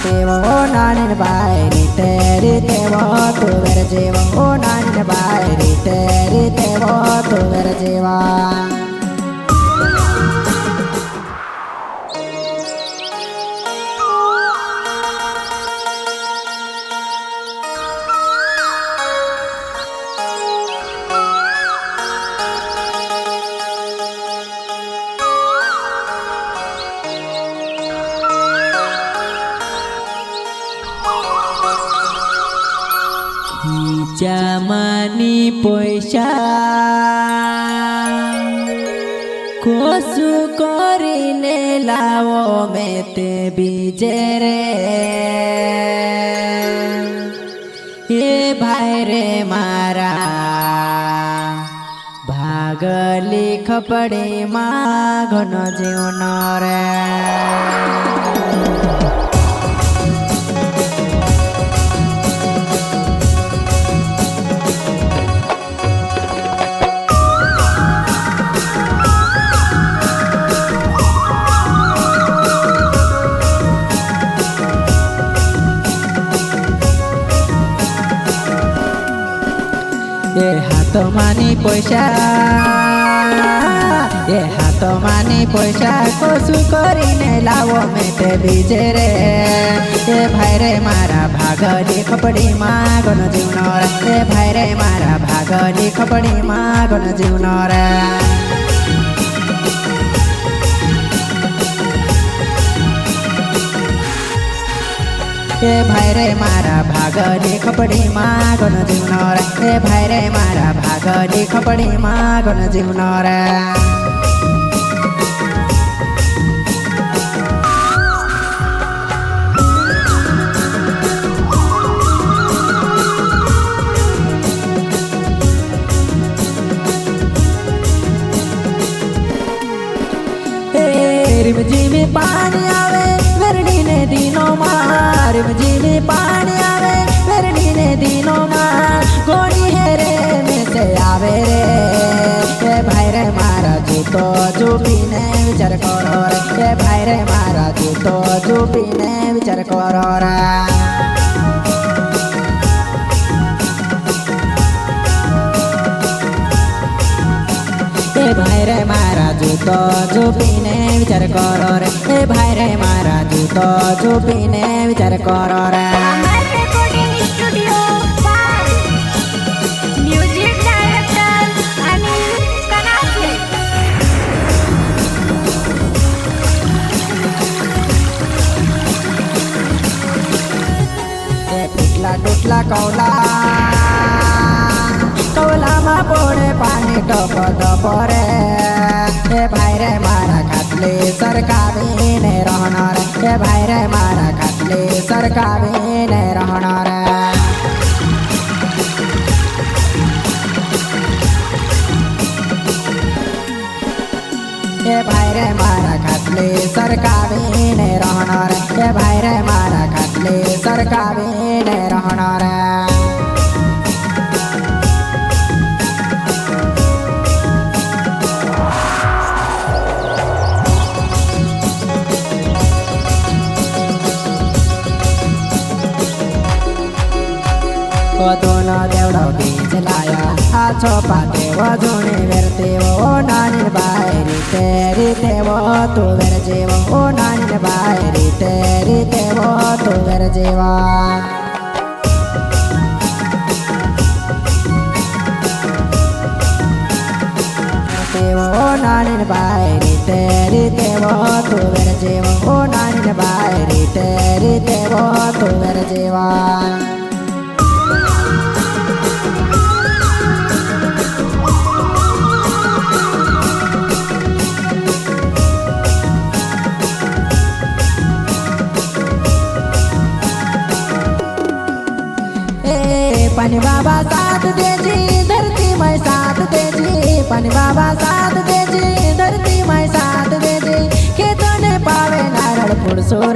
तेवो नानी बाय रीते वो तू वेर जेवो नानी बाय रीते वो तू वेर जेवा खिचामानी पैसा कोसु करिने लावो मेते बीजे रे ये भाई रे मारा भागली खपड़ी माँ घन जीवन रे ये हाथ मानी पैसा ये हाथ मानी पैसा कोसु करिने लावो मेते बीजे रे ये भाई रे मारा भागली खपड़ी मागन जीवन रे ये भाई रे मारा भागली खपड़ी मागन जीवन रे ए भाई रे मारा भागली खपड़ी मागन जीवन रे ए भाई रे मारा भागली खपड़ी मागन जीवन रे रिमझिम पानी आवे वेरणी ने दिनों मार रिमझिम पानी आवे वेरणी ने दिनों मार गोनी है रे में से आवे रे ए भाई रे मारा जूतो जूपीने विचार करो रे ए भाई रे मारा जूतो जूपीने विचार करो रे भाई रे मारा जूतो जूपीने विचार करो रे ए भाई रे मारा जूतो जूपीने विचार करो रे म्यूजिक डायरेक्टर अनिल कनासे टूटला टूटला कौला मा पोड़े पानी टप टप रे ए भाई रे मारा खातले सरकावे ने रहना रे ए भाई रे मारा खातले सरकावे ने रहना रे ए भाई रे मारा खातले सरकावे ने रहना रे ए भाई रे मारा खातले सरकावे ने रहना रे दोनों देवड़ो बीज लाया आछो पाते वो जोने वेरते वो नानी बाय रीते वो तू वेर जेवो ओ नानी बाय रीते वो तू वेर जेवा ओ नानी बाय रीते वो तू वेर जेवो ओ नानी बाय रीते वो तू वेर जेवा पानी बाबा साथ देजी धरती मैं साथ देजी पानी बाबा साथ देजी धरती मैं साथ देजी खेतों ने पावे नारळ फुड़सो